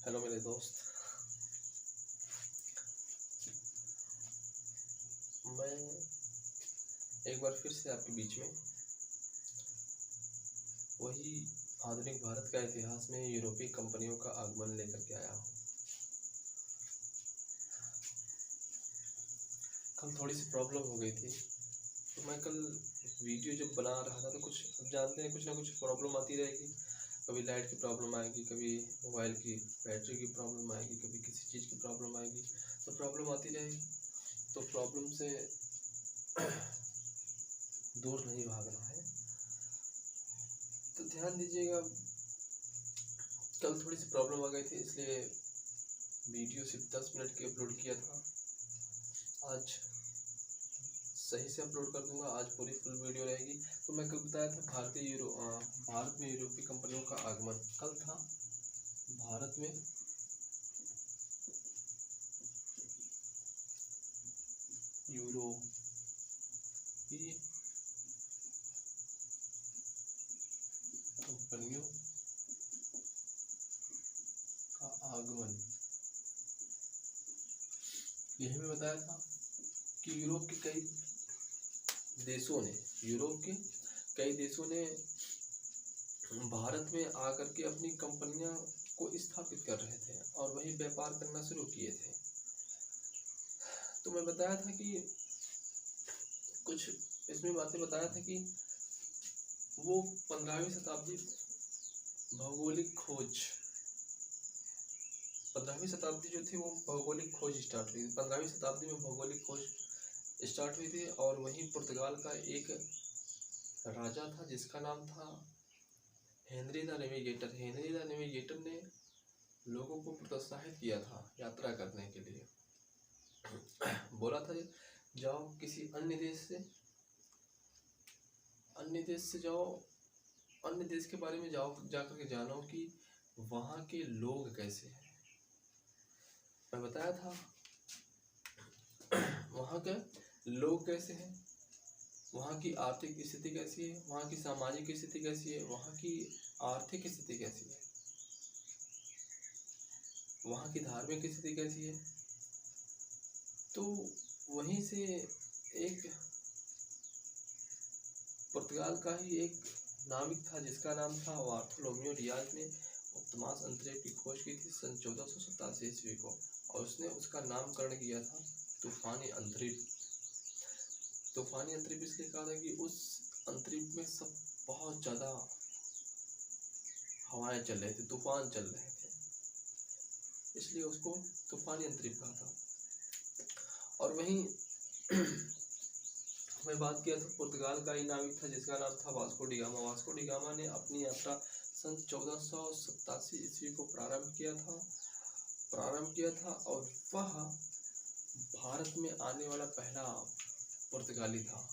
Hello मेरे दोस्त। मैं एक बार फिर से आपके बीच में वही आधुनिक भारत का इतिहास में यूरोपीय कंपनियों का आगमन लेकर के आया हूँ। कल थोड़ी सी प्रॉब्लम हो गई थी, तो मैं कल वीडियो जब बना रहा था तो कुछ अब जानते हैं कुछ ना कुछ प्रॉब्लम आती रहेगी। कभी लाइट की प्रॉब्लम आएगी, कभी मोबाइल की बैटरी की प्रॉब्लम आएगी, कभी किसी चीज़ की प्रॉब्लम आएगी, तो प्रॉब्लम आती रहेगी। तो प्रॉब्लम से दूर नहीं भागना है, तो ध्यान दीजिएगा। कल थोड़ी सी प्रॉब्लम आ गई थी, इसलिए वीडियो सिर्फ 10 मिनट की अपलोड किया था। आज सही से अपलोड कर दूंगा, आज पूरी फुल वीडियो रहेगी। तो मैं कल बताया था भारत में यूरोपीय कंपनियों का आगमन कल था। भारत में यूरोपीय कंपनियों का आगमन, यही मैं बताया था कि यूरोप के कई देशों ने भारत में आकर के अपनी कंपनियां को स्थापित कर रहे थे और वही व्यापार करना शुरू किए थे। तो मैं बताया था कि कुछ इसमें बातें बताया था कि वो 15वीं शताब्दी जो थी वो भौगोलिक खोज स्टार्ट हुई। 15वीं शताब्दी में भौगोलिक खोज स्टार्ट हुई थी और वहीं पुर्तगाल का एक राजा था जिसका नाम था हेनरी द नेविगेटर ने लोगों को प्रोत्साहित किया था यात्रा करने के लिए। बोला था जाओ किसी अन्य देश से जाओ, अन्य देश के बारे में जाकर के जानो कि वहाँ के लोग कैसे हैं। मैं बताया था वहाँ के लोग कैसे हैं, वहाँ की आर्थिक स्थिति कैसी है, वहाँ की सामाजिक स्थिति कैसी है, वहाँ की आर्थिक स्थिति कैसी है, वहाँ की धार्मिक स्थिति कैसी है। तो वहीं से एक पुर्तगाल का ही एक नाविक था जिसका नाम था बार्थोलोमेओ डियाज ने उपतमास अंतरिक्ष की खोज की थी सन 1487 ईस्वी को, और उसने उसका नामकरण किया था तूफानी अंतरिक्ष। तूफानी अंतरिक्ष इसलिए कहा था कि उस अंतरिक्ष में सब बहुत ज़्यादा हवाएं चल रहे थे, तूफान चल रहे थे, इसलिए उसको तूफानी अंतरिक्ष कहा था। और वहीं मैं बात किया था पुर्तगाल का ही नाविक था जिसका नाम था वास्को डी गामा ने अपनी यात्रा सन 1487 ईस्वी को प्रारंभ किया था और वह भारत में आने वाला पहला पुर्तगाली था।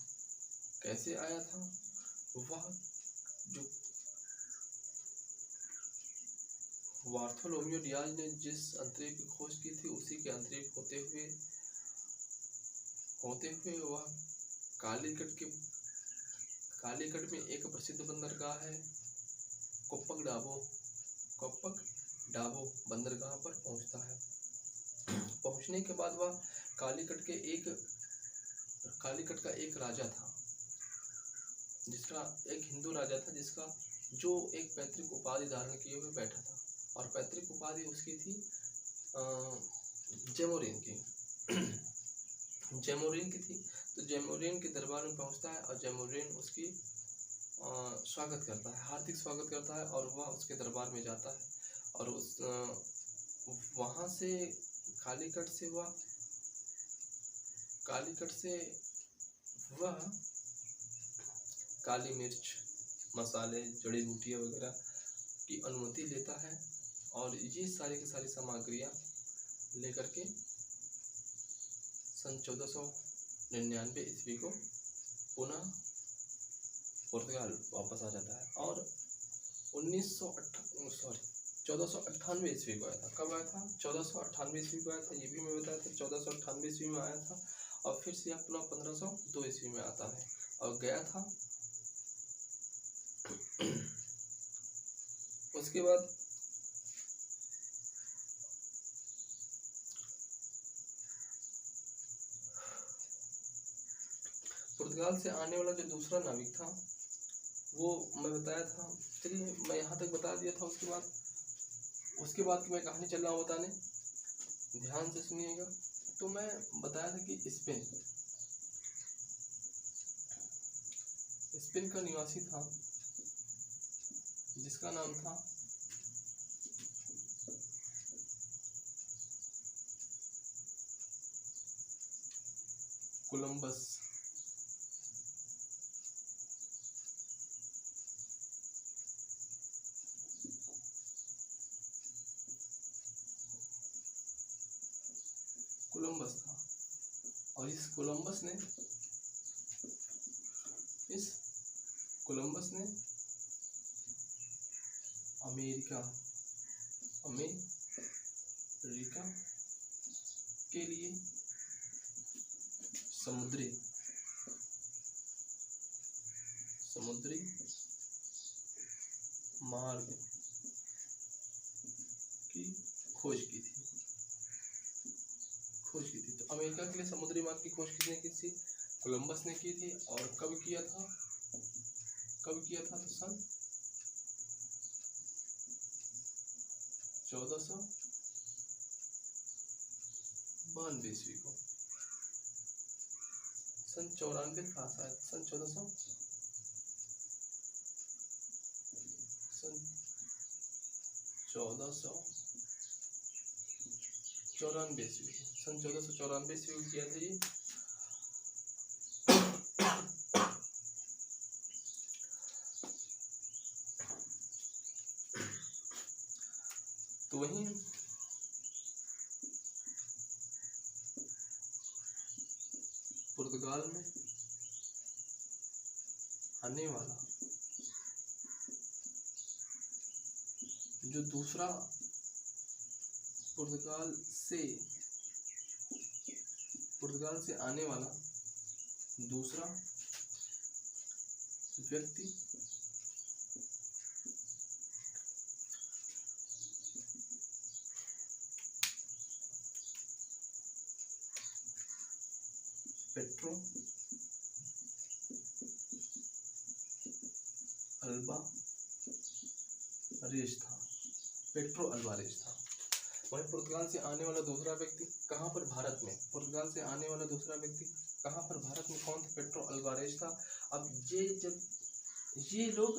कैसे आया था वह? जो बार्थोलोमेओ डियाज ने जिस अंतरिक्ष की खोज की थी उसी के अंतरिक्ष होते हुए वह कालीकट में एक प्रसिद्ध बंदरगाह है कोप्पक डाबो बंदरगाह पर पहुंचता है। पहुंचने के बाद वह कालीकट का एक राजा था, जिसका एक हिंदू राजा था, जिसका जो एक पैतृक उपाधि धारण किए हुए बैठा था, और पैतृक उपाधि उसकी थी जेमोरिन की थी। तो जेमोरिन के दरबार में पहुंचता है और जेमोरिन उसकी स्वागत करता है, हार्दिक स्वागत करता है, और वह उसके दरबार में जाता है और वहाँ से कालीकट से वह काली मिर्च, मसाले, जड़ी बूटियाँ वगैरह की अनुमति लेता है और ये सारी की सारी सामग्रियाँ लेकर के सन 1499 ईस्वी को पुनः पुर्तगाल वापस आ जाता है और 1498 ईस्वी को आया था। कब आया था? 1498 ईस्वी को आया था, ये भी मैं बताया था। 1498 ईस्वी में आया था और फिर से अपना 1502 ईस्वी में आता है और गया था। उसके बाद पुर्तगाल से आने वाला जो दूसरा नाविक था वो मैं बताया था, चलिए मैं यहाँ तक बता दिया था। उसके बाद की मैं कहानी चल रहा हूँ बताने, ध्यान से सुनिएगा। तो मैं बताया था कि स्पेन का निवासी था जिसका नाम था कोलंबस। कोलंबस था और इस कोलंबस ने अमेरिका के लिए समुद्री मार्ग की खोज की थी। तो अमेरिका के लिए समुद्री मार्ग की खोज किसने की थी? कोलंबस ने की थी। और कब किया था? तो सन 1492 ईस्वी को। सन 94 था शायद, सन 1494 ईस्वी को, सन 1494 ईस्वी को किया था ये। तो वहीं पुर्तगाल में आने वाला जो दूसरा पुर्तगाल से आने वाला दूसरा व्यक्ति पेड्रो अल्वारेज था। वहीं पुर्तगाल से आने वाला दूसरा व्यक्ति कहाँ पर? भारत में। पुर्तगाल से आने वाला दूसरा व्यक्ति कहाँ पर? भारत में। कौन था? पेड्रो अल्वारेज था। अब ये लोग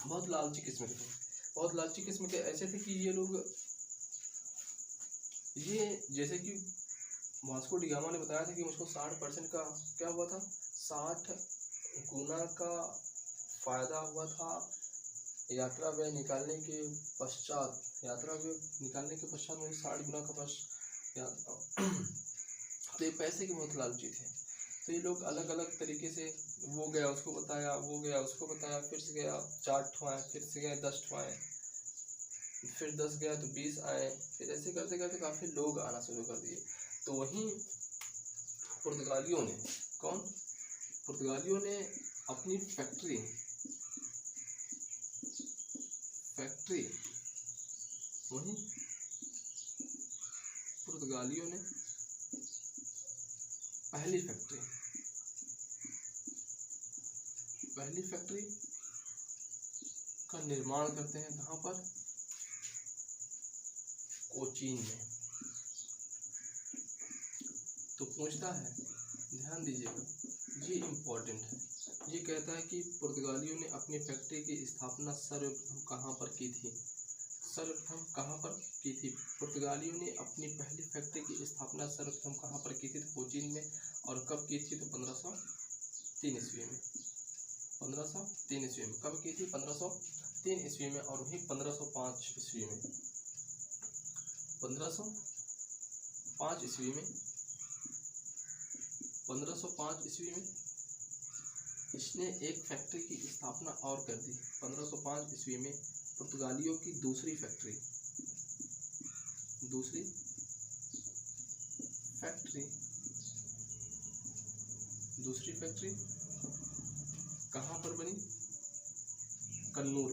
बहुत लालची किस्म के ऐसे थे कि ये जैसे कि वास्को डी गामा ने बताया था कि मुझको 60% का क्या हुआ था, 60 गुना का फायदा हुआ था यात्रा व्यय निकालने के पश्चात मुझे 60 गुना का तो ये पैसे के बहुत लालची थे। तो ये लोग अलग अलग तरीके से, वो गया उसको बताया, फिर से गया 4 ठो आए, फिर से गए 10 ठो आए, फिर 10 गया तो 20 आए, फिर ऐसे करते करते काफ़ी लोग आना शुरू कर दिए। तो वहीं पुर्तगालियों ने अपनी फैक्ट्री वहीं पुर्तगालियों ने पहली फैक्ट्री का निर्माण करते हैं। कहाँ पर? कोचीन में। तो पूछता है, ध्यान दीजिएगा, ये इम्पोर्टेंट है। ये कहता है कि पुर्तगालियों ने अपनी फैक्ट्री की स्थापना सर्वप्रथम कहाँ पर की थी? पुर्तगालियों ने अपनी पहली फैक्ट्री की स्थापना सर्वप्रथम कहाँ पर की थी? तो कोचीन में। और कब की थी? तो 1503 ईस्वी में। 1503 ईस्वी में। कब की थी? 1503 ईस्वी में। और वहीं 1505 ईस्वी में 1505 ईस्वी में इसने एक फैक्ट्री की स्थापना और कर दी। 1505 ईस्वी में पुर्तगालियों की दूसरी फैक्ट्री कहाँ पर बनी? कन्नूर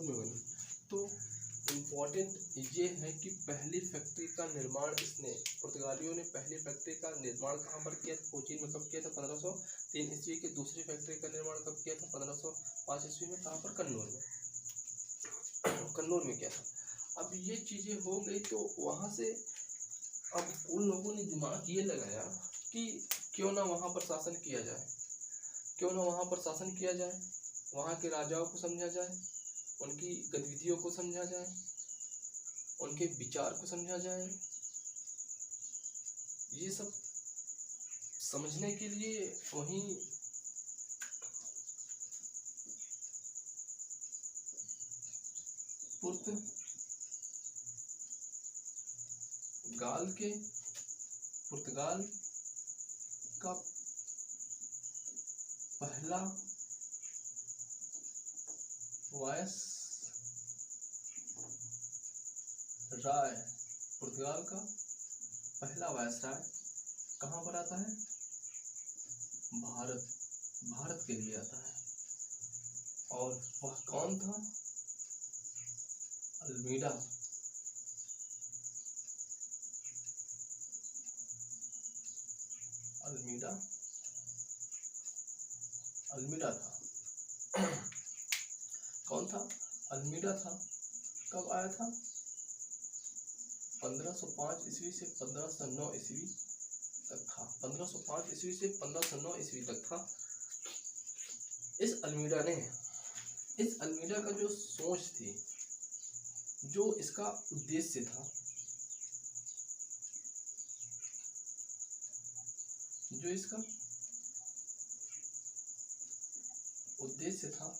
में बनी। तो इम्पोर्टेंट ये है कि पहली फैक्ट्री का निर्माण पुर्तगालियों ने पहली फैक्ट्री का निर्माण कहाँ पर किया था? कोचीन में कब किया था? 1503 ईस्वी के। दूसरी फैक्ट्री का निर्माण कब किया था? 1505 ईस्वी में। कहाँ पर? कन्नौज में। कन्नौज में किया था। अब ये चीज़ें हो गई तो वहाँ से अब उन लोगों ने दिमाग ये लगाया कि क्यों ना वहाँ पर शासन किया जाए, क्यों ना वहाँ पर शासन किया जाए, वहाँ के राजाओं को समझा जाए, उनकी गतिविधियों को समझा जाए, उनके विचार को समझा जाए। ये सब समझने के लिए वहीं पुर्तगाल का पहला वायस राय, पुर्तगाल का पहला वायसराय कहाँ पर आता है? भारत के लिए आता है। और वह कौन था? अल्मीडा। अल्मीडा था। कौन था? अल्मीडा था। कब आया था? 1505 ईस्वी से 1509 ईस्वी तक था। 1505 ईस्वी से 1509 ईस्वी तक था। इस अल्मीडा का जो सोच थी, जो इसका उद्देश्य था,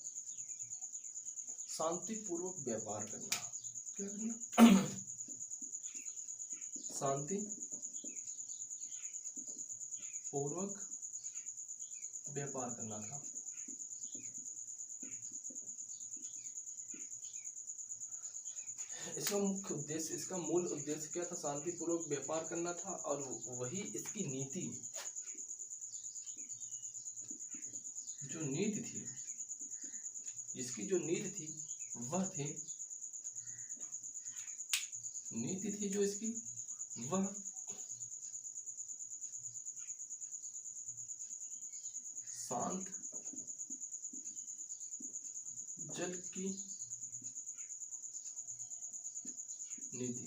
शांतिपूर्वक व्यापार करना। क्या करना? शांति पूर्वक व्यापार करना था। इसका मुख्य उद्देश्य, इसका मूल उद्देश्य क्या था? शांतिपूर्वक व्यापार करना था। और वही इसकी नीति, इसकी जो नीति थी वह थी, जो इसकी वह शांत जल की नीति,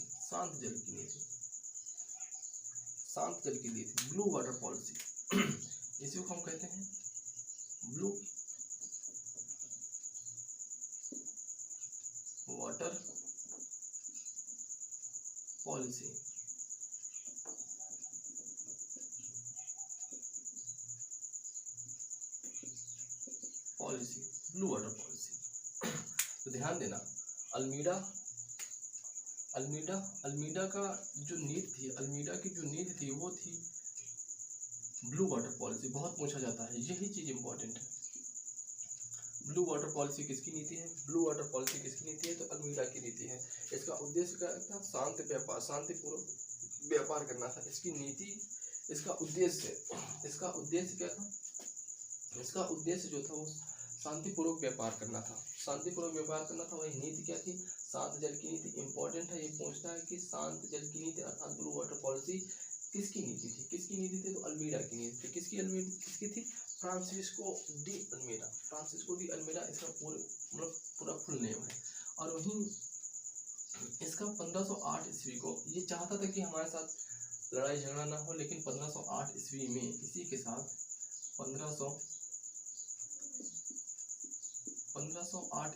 ब्लू वाटर पॉलिसी। इसी को हम कहते हैं blue water policy. Blue water policy. तो ध्यान देना, अल्मीडा का जो नीति थी वो थी ब्लू वाटर पॉलिसी। बहुत पूछा जाता है, यही चीज इंपॉर्टेंट है। ब्लू वाटर पॉलिसी किसकी नीति है? तो अल्मीडा की नीति है। इसका उद्देश्य क्या था? शांतिपूर्वक व्यापार करना था। इसकी नीति, इसका उद्देश्य क्या था? इसका उद्देश्य जो था वो शांतिपूर्वक व्यापार करना था। वही नीति क्या थी? शांत जल की नीति। इंपॉर्टेंट है, ये पूछता है कि शांत जल की नीति अर्थात ब्लू वाटर पॉलिसी किसकी नीति थी? तो अल्मीडा की नीति थी। किसकी थी? फ्रांसिस्को डी अल्मीडा इसका पूरा फुल नेम है। और वहीं इसका 1508 ईस्वी को ये चाहता था कि हमारे साथ लड़ाई झगड़ा ना हो, लेकिन 1508 ईस्वी में इसी के साथ 1508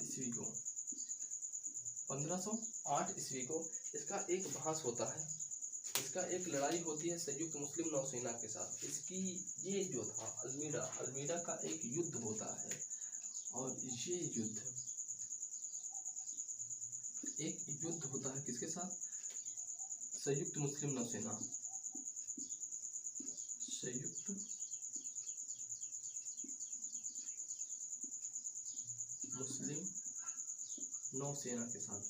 ईस्वी को इसका एक बहस होता है, इसका एक लड़ाई होती है संयुक्त मुस्लिम नौसेना के साथ। इसकी ये जो था अल्मीडा का एक युद्ध होता है। और ये युद्ध होता है किसके साथ? संयुक्त मुस्लिम नौसेना के साथ।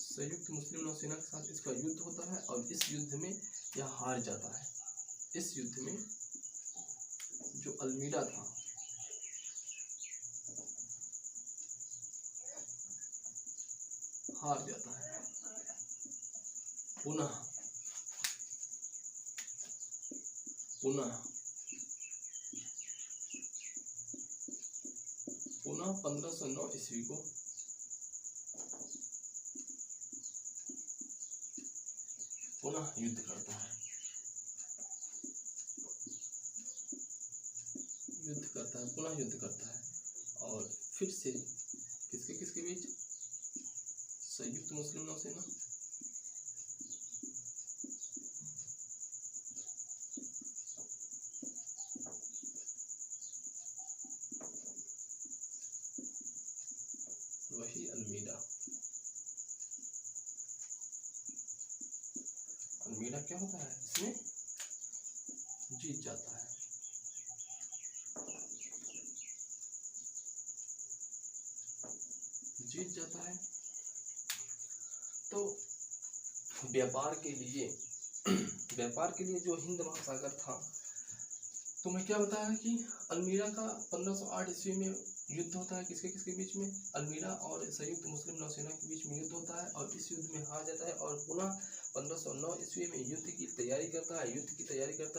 संयुक्त मुस्लिम नौसेना के साथ इसका युद्ध होता है और इस युद्ध में यह हार जाता है। इस युद्ध में जो अल्मीडा था हार जाता है। पुनः 1509 ईस्वी को पुनः युद्ध करता है। पुनः युद्ध करता है और फिर से किसके बीच? संयुक्त मुस्लिम नौसेना वही अल्मीड़ा क्या होता है, इसमें जीत जाता है। तो व्यापार के लिए जो हिंद महासागर था, तो मैं क्या बताया कि अल्मीड़ा का 1508 ईस्वी में युद्ध होता है। किसके बीच में? अल्मीड़ा और संयुक्त मुस्लिम नौसेना के बीच में युद्ध होता है और इस युद्ध में हार जाता है और पुनः 1509 ईस्वी में युद्ध की तैयारी करता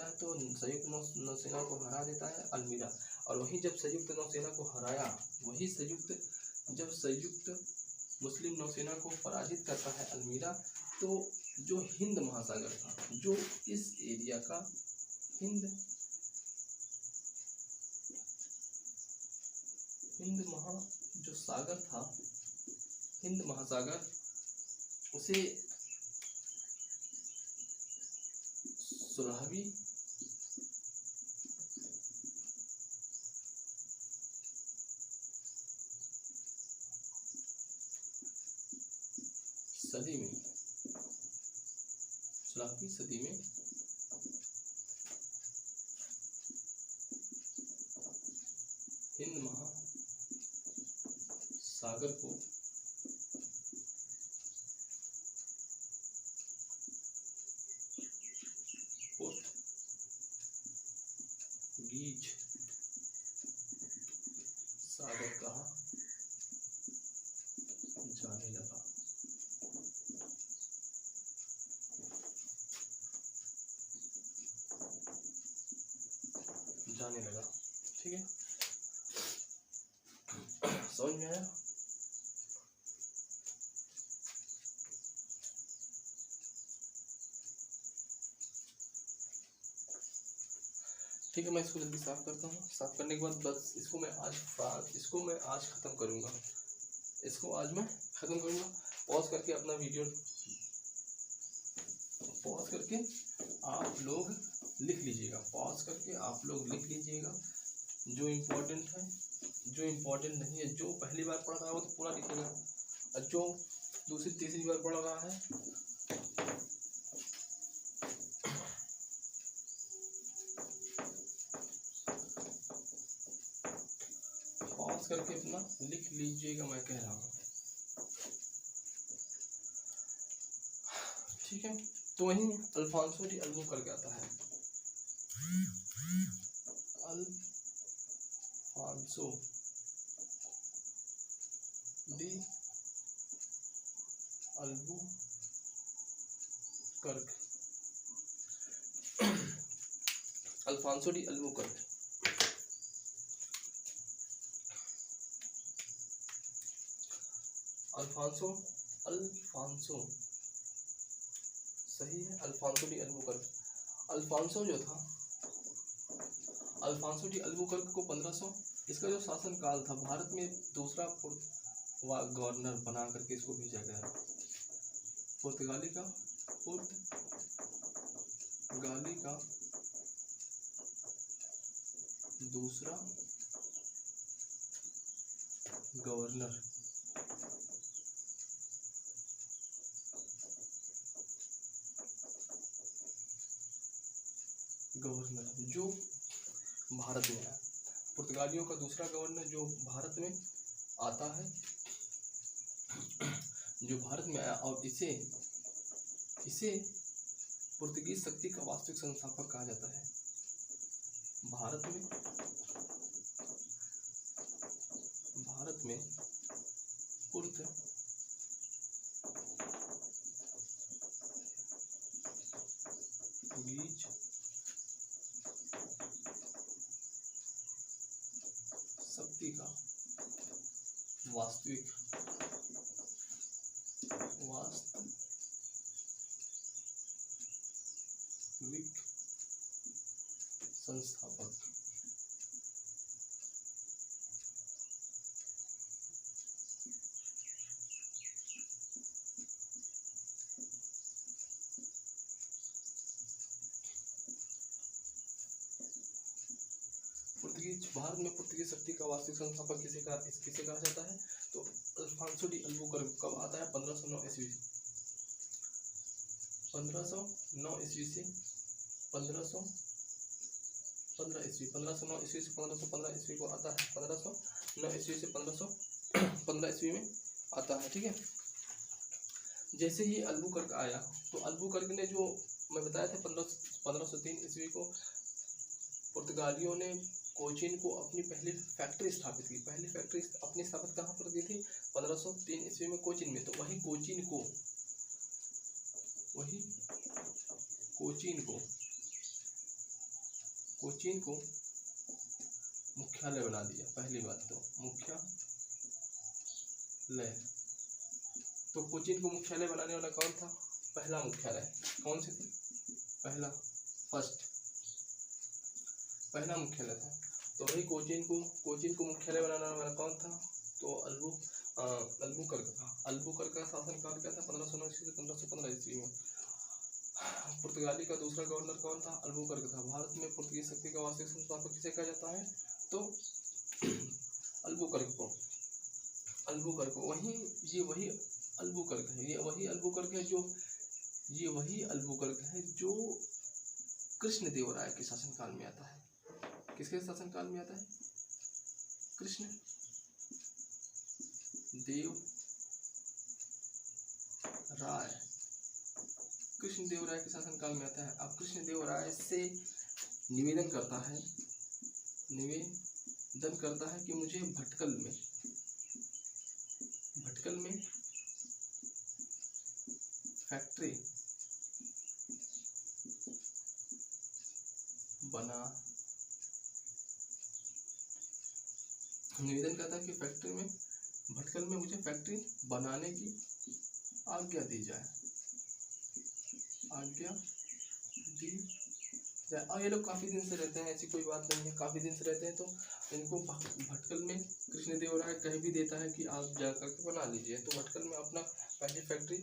है तो संयुक्त नौसेना को हरा देता है अल्मीड़ा। और वही जब संयुक्त नौसेना को हराया, जब संयुक्त मुस्लिम नौसेना को पराजित करता है अल्मीड़ा, तो जो हिंद महासागर था, जो इस एरिया का हिंद महासागर, उसे 16वीं सदी में हिंद महासागर को पोर्तुगीज सागर कहा जाने लगा। ठीक है, समझ में आया? ठीक है, मैं इसको जल्दी साफ करता हूँ। साफ करने के बाद बस इसको मैं आज खत्म करूँगा। पॉज करके अपना वीडियो आप लोग लिख लीजिएगा। जो इम्पोर्टेंट है, जो इम्पोर्टेंट नहीं है, जो पहली बार पढ़ रहा है वो तो पूरा लिखेगा, और जो दूसरी तीसरी बार पढ़ रहा है पॉज करके अपना लिख लीजिएगा, मैं कह रहा हूँ। ठीक है, तो वहीं अल्फांसो डी अल्बुकर्क आता है। Alfonso de Albuquerque Alfonso de Albuquerque Alfonso सही है, अल्फांसो डी अल्बुकर्क। अल्फांसो जो था, अल्फांसो डी अल्बुकर्क को 1500, इसका जो शासन काल था, भारत में दूसरा गवर्नर बना करके इसको भेजा गया। पुर्तगाली का दूसरा गवर्नर जो भारत में आया। पुर्तगालियों का दूसरा गवर्नर जो भारत में आता है, जो भारत में आया, और इसे पुर्तगीज शक्ति का वास्तविक संस्थापक कहा जाता है। भारत में शक्ति का वास्तविक संस्थापक। भारत में पुर्तगाली शक्ति का वास्तविक संस्थापक किसे कहा जाता है? तो अल्फांसो डी अल्बुकर्क कब आता है? 1509 ईस्वी से 1509 ईस्वी से 1515 ईस्वी 1509 ईस्वी से 1515 ईस्वी को आता है। 1509 ईस्वी से 1515 ईस्वी में आता है। ठीक है। जैसे ही अल्बुकर्क आया तो अल्बुकर्क ने जो मैं बताया था 1503 ईस्वी को पुर्तगालियों ने कोचीन को अपनी पहली फैक्ट्री स्थापित की। पहली फैक्ट्री अपनी स्थापित कहाँ पर की थी? 1503 ईस्वी में कोचीन में। तो वही कोचीन को मुख्यालय बना दिया। पहली बात तो मुख्यालय, तो कोचीन को मुख्यालय बनाने वाला कौन था? पहला मुख्यालय कौन से थे? पहला मुख्यालय था। तो वही कोचीन को मुख्यालय बनाने वाला कौन था? तो अल्बुकर्क था। अल्बुकर्क का शासनकाल क्या था? 1509 ईस्वी से 1515 ईस्वी में। पुर्तगाली का दूसरा गवर्नर कौन था? अल्बुकर्क था। भारत में पुर्तगाली शक्ति का वास्तविक संस्थापक किसे कहा जाता है? तो अल्बुकर्क को। ये वही अल्बुकर्क है जो कृष्णदेवराय के शासनकाल में आता है। किसके शासनकाल में आता है? कृष्णदेवराय के शासनकाल में आता है। अब कृष्णदेवराय से निवेदन करता है कि मुझे भटकल में फैक्ट्री भटकल में मुझे फैक्ट्री बनाने की आज्ञा दी जाए। और ये लोग काफ़ी दिन से रहते हैं, ऐसी कोई बात नहीं है। काफ़ी दिन से रहते हैं तो इनको भटकल में कृष्णदेवराय कह भी देता है कि आप जा करके बना लीजिए। तो भटकल में अपना पहली फैक्ट्री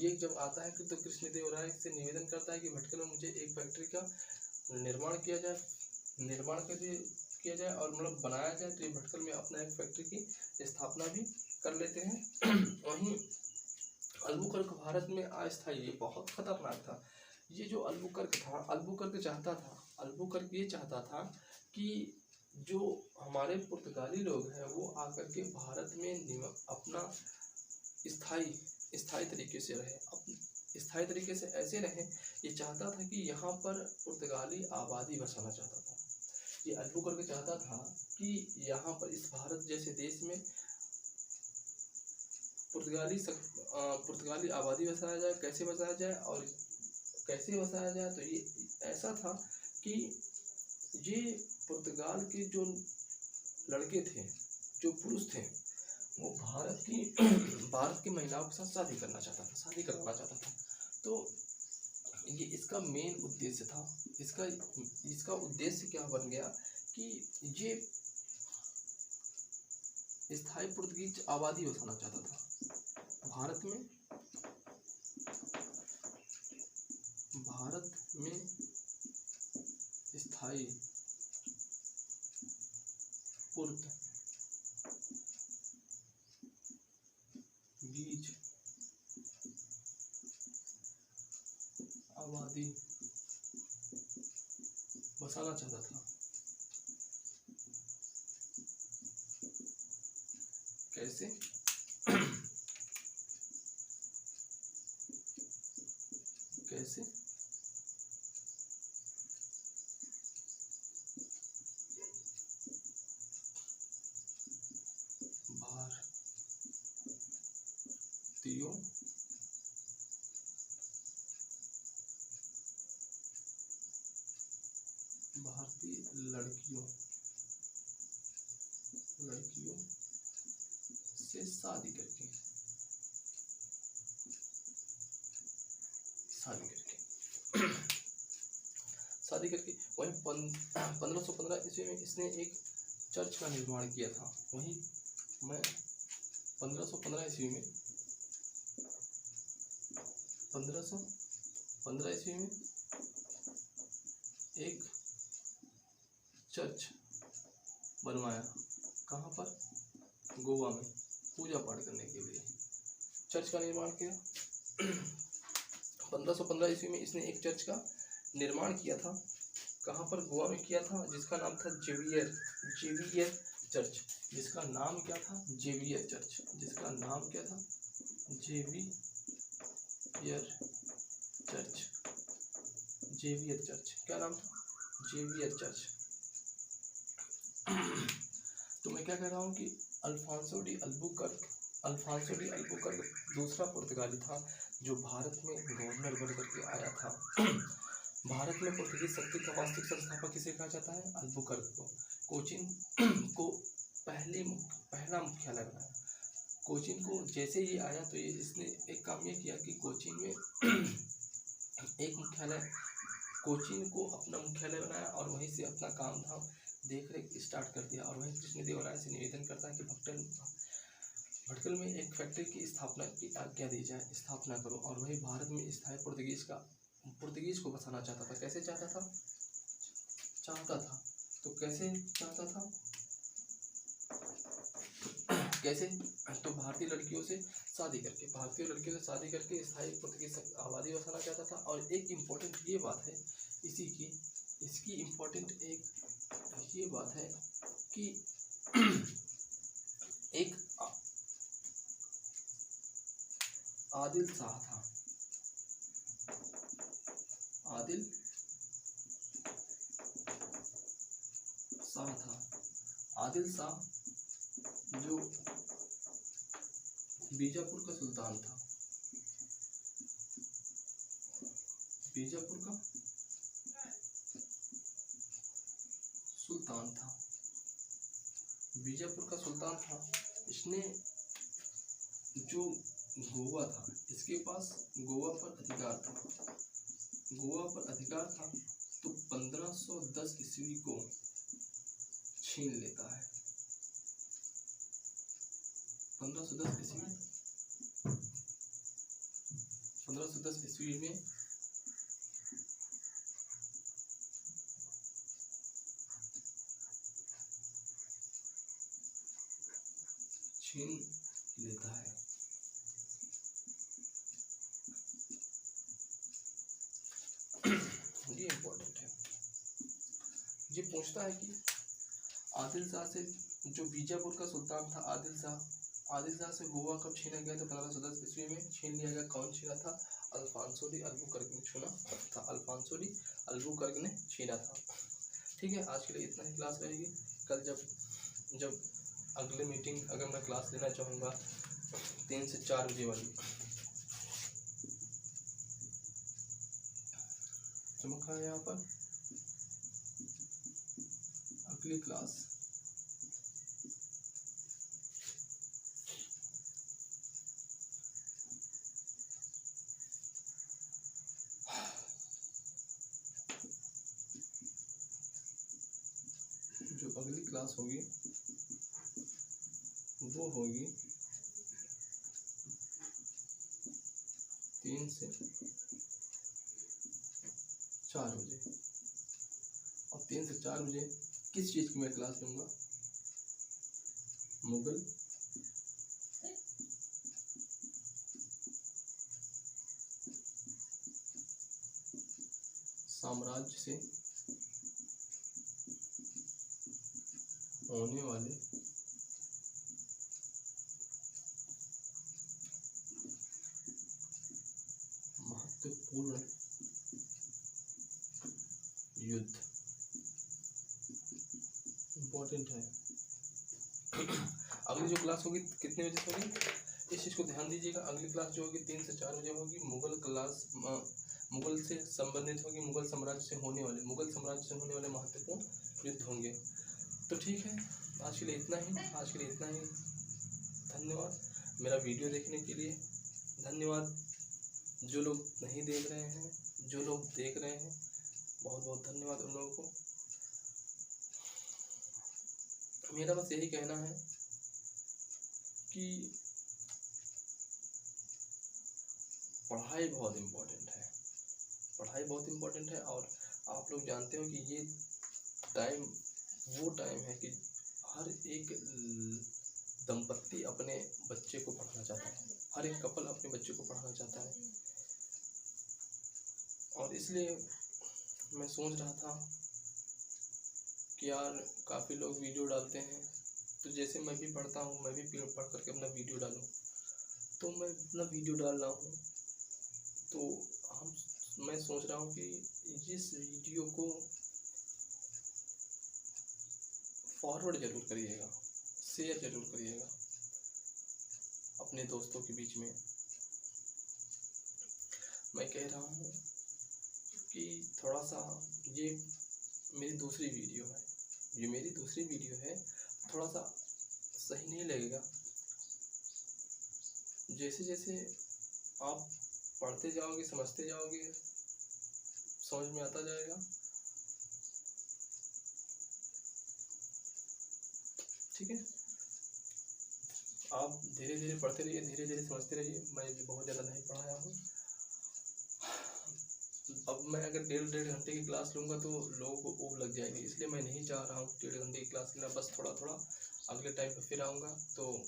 ये जब आता है तो कृष्णदेवराय से निवेदन करता है कि भटकल में मुझे एक फैक्ट्री का निर्माण किया जाए और मतलब बनाया जाए। तो ये भटकल में अपना एक फैक्ट्री की स्थापना भी कर लेते हैं। वहीं अल्बुकर्क भारत में अस्थायी, ये बहुत खतरनाक था। ये जो अल्बुकर्क था, अल्बुकर्क ये चाहता था कि जो हमारे पुर्तगाली लोग हैं वो आकर के भारत में अपना स्थायी तरीके से रहे। स्थायी तरीके से ऐसे रहे, ये चाहता था कि यहाँ पर पुर्तगाली आबादी बसाना चाहता था। ये अल्बुकर्क चाहता था कि यहाँ पर इस भारत जैसे देश में पुर्तगाली आबादी बसाया जाए। कैसे बसाया जाए? तो ये ऐसा था कि ये पुर्तगाल के जो लड़के थे, जो पुरुष थे, वो भारत की महिलाओं के साथ शादी करवाना चाहता था। तो ये इसका मेन उद्देश्य था। इसका उद्देश्य क्या बन गया कि ये स्थायी पुर्तगीज आबादी बसाना चाहता था भारत में स्थायी पुर्तगीज आबादी बसाना चाहता था। कैसे? भारतीय लड़कियों से शादी करके वहीं 1515 ईस्वी में इसने एक चर्च का निर्माण किया था। वहीं मैं 1515 ईस्वी में 1515 ईस्वी में एक चर्च बनवाया। कहाँ पर? गोवा में पूजा पाठ करने के लिए चर्च का निर्माण किया। 1515 ईस्वी में इसने एक चर्च का निर्माण किया था। कहाँ पर? गोवा में किया था, जिसका नाम था जेवियर चर्च। जिसका नाम क्या था? Xavier church. जिसका नाम क्या था? Xavier church. क्या नाम था? Xavier church. तो मैं क्या कह रहा हूँ कि अल्फांसो डी अल्बुकर्क दूसरा पुर्तगाली था जो भारत में गवर्नर बन करके आया था। भारत में पुर्तगीज शक्ति का वास्तविक संस्थापक किसे कहा जाता है? अल्बुकर्क को। कोचीन को पहला मुख्यालय बनाया। कोचीन को जैसे ही आया तो इसने एक काम ये किया कि कोचीन में एक मुख्यालय, कोचीन को अपना मुख्यालय बनाया और वहीं से अपना काम धाम देख रेख स्टार्ट कर दिया। और वहीं कृष्णदेवराय से निवेदन करता है कि भटकल में एक फैक्ट्री की स्थापना की आज्ञा दी जाए, स्थापना करो। और वही भारत में स्थायी पुर्तगीज को बसाना चाहता था। कैसे चाहता था? तो कैसे चाहता था? कैसे? तो भारतीय लड़कियों से शादी करके स्थायी पुर्तगीज आबादी बसाना चाहता था। और एक इम्पोर्टेंट ये बात है इसकी इम्पोर्टेंट एक ये बात है कि एक आदिल शाह था। आदिल शाह जो बीजापुर का सुल्तान था। इसने जो गोवा था, इसके पास गोवा पर अधिकार था। तो 1510 ईस्वी को छीन लेता है। 1510 ईस्वी में छीन लेता है। ये इम्पोर्टेंट है। ये पूछता है कि आदिल शाह से, जो बीजापुर का सुल्तान था आदिल शाह से गोवा कब छीना गया? तो 1510 ईस्वी में छीन लिया गया। कौन छीना था? अल्फांसो डी अल्बुकर्क ने छीना था। ठीक है, आज के लिए इतना ही क्लास रहेगी। कल जब अगले मीटिंग अगर मैं क्लास लेना चाहूँगा 3 से 4 बजे वाली, चमका है यहाँ पर अगली क्लास। जो अगली क्लास होगी वो होगी 3 से 4 बजे। और 3 से 4 बजे किस चीज़ की मैं क्लास लूँगा? मुगल साम्राज्य से होने वाले महत्वपूर्ण युद्ध। इम्पोर्टेंट है। अगली जो क्लास होगी कितने बजे होगी, इस चीज़ को ध्यान दीजिएगा। अगली क्लास जो होगी 3 से 4 बजे होगी। मुगल से संबंधित होगी। मुगल साम्राज्य से होने वाले महत्वपूर्ण युद्ध होंगे। तो ठीक है। आज के लिए इतना ही। धन्यवाद मेरा वीडियो देखने के लिए। धन्यवाद जो लोग नहीं देख रहे हैं, जो लोग देख रहे हैं, बहुत बहुत धन्यवाद उन लोगों को। मेरा बस यही कहना है कि पढ़ाई बहुत इम्पोर्टेंट है, पढ़ाई बहुत इम्पोर्टेंट है। और आप लोग जानते हो कि ये टाइम वो टाइम है कि हर एक दंपत्ति अपने बच्चे को पढ़ाना चाहता है, हर एक कपल अपने बच्चे को पढ़ाना चाहता है। और इसलिए मैं सोच रहा था कि यार काफ़ी लोग वीडियो डालते हैं, तो जैसे मैं भी पढ़ता हूँ, मैं भी पढ़ करके अपना वीडियो डालूँ, तो मैं अपना वीडियो डाल रहा हूँ। तो मैं सोच रहा हूँ कि इस वीडियो को फॉरवर्ड ज़रूर करिएगा, शेयर ज़रूर करिएगा अपने दोस्तों के बीच में। मैं कह रहा हूँ कि थोड़ा सा ये मेरी दूसरी वीडियो है, थोड़ा सा सही नहीं लगेगा। जैसे जैसे आप पढ़ते जाओगे, समझते जाओगे, समझ में आता जाएगा। ठीक है, आप धीरे धीरे पढ़ते रहिए, धीरे धीरे समझते रहिए। मैं बहुत ज़्यादा नहीं पढ़ाया हूँ। अब मैं अगर डेढ़ घंटे की क्लास लूँगा तो लोगों को ऊब लग जाएगी, इसलिए मैं नहीं चाह रहा हूँ 1.5 घंटे की क्लास लेना। बस थोड़ा थोड़ा अगले टाइम पे फिर आऊँगा तो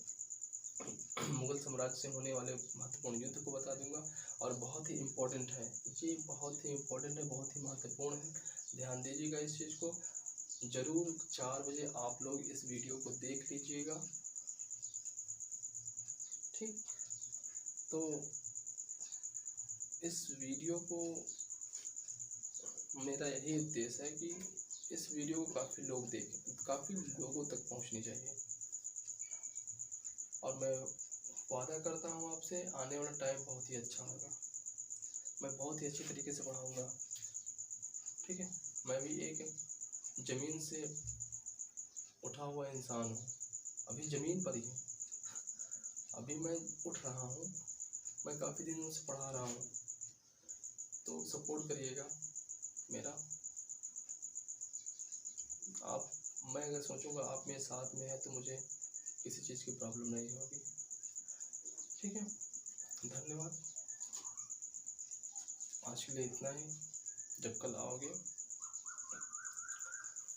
मुगल साम्राज्य से होने वाले महत्वपूर्ण युद्ध को बता दूंगा। और बहुत ही इम्पोर्टेंट है ये, बहुत ही इम्पोर्टेंट है, बहुत ही महत्वपूर्ण है। ध्यान दीजिएगा इस चीज़ को। ज़रूर 4 बजे आप लोग इस वीडियो को देख लीजिएगा। ठीक, तो इस वीडियो को मेरा यही उद्देश्य है कि इस वीडियो को काफ़ी लोग देखें, काफ़ी लोगों तक पहुंचनी चाहिए। और मैं वादा करता हूँ आपसे, आने वाला टाइम बहुत ही अच्छा होगा। मैं बहुत ही अच्छे तरीके से पढ़ाऊँगा। ठीक है, मैं भी एक ज़मीन से उठा हुआ इंसान हूँ, अभी ज़मीन पर ही हूँ, अभी मैं उठ रहा हूँ। मैं काफ़ी दिनों से पढ़ा रहा हूँ, तो सपोर्ट करिएगा मेरा। मैं अगर सोचूंगा आप मेरे साथ में है तो मुझे किसी चीज़ की प्रॉब्लम नहीं होगी। ठीक है, धन्यवाद। आज के लिए इतना ही। जब कल आओगे,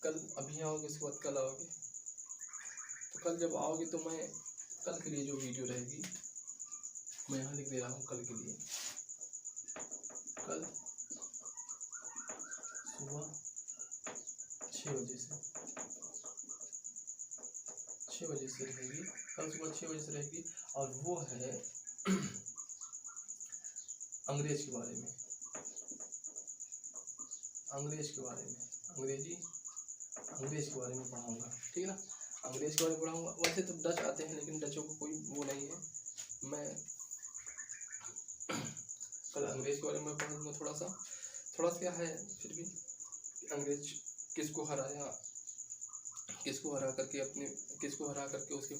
कल अभी आओगे, उसके बाद कल आओगे, तो कल जब आओगे तो मैं कल के लिए जो वीडियो रहेगी मैं यहाँ लिख दे रहा हूँ। कल के लिए, कल सुबह 6 बजे से रहेगी, कल सुबह 6 बजे से रहेगी। और वो है अंग्रेज के बारे में, अंग्रेज के बारे में पढ़ाऊँगा। ठीक है ना, अंग्रेज के बारे में पढ़ाऊँगा। वैसे तो डच आते हैं, लेकिन डचों को कोई वो नहीं है। मैं कल अंग्रेज के बारे में पढ़ूँगा। थोड़ा सा क्या है फिर भी, अंग्रेज किसको हरा करके उसकी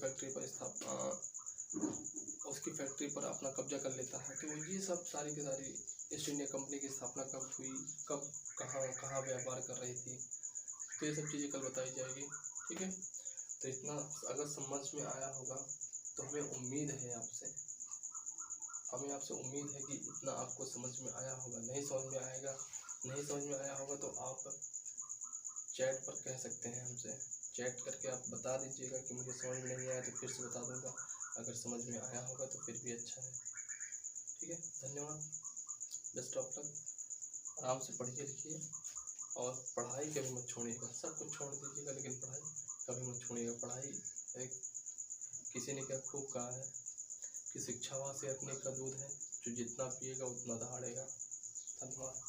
फैक्ट्री पर अपना कब्जा कर लेता है। तो ये सब सारी की सारी ईस्ट इंडिया कंपनी की स्थापना कब हुई, कब कहाँ व्यापार कर रही थी, तो ये सब चीज़ें कल बताई जाएगी। ठीक है, तो इतना अगर समझ में आया होगा तो हमें आपसे उम्मीद है कि इतना आपको समझ में आया होगा। नहीं समझ में आया होगा तो आप चैट पर कह सकते हैं हमसे, चैट करके आप बता दीजिएगा कि मुझे समझ में नहीं आया, तो फिर से बता दूंगा। अगर समझ में आया होगा तो फिर भी अच्छा है। ठीक है, धन्यवाद, बेस्ट ऑफ लक। आराम से पढ़िए लिखिए और पढ़ाई कभी मत छोड़िएगा। सब कुछ छोड़ दीजिएगा लेकिन पढ़ाई कभी मत छोड़िएगा। पढ़ाई एक, किसी ने क्या खूब कहा है कि शिक्षावा से अपने का दूध है, जो जितना पिएगा उतना दहाड़ेगा। धन्यवाद।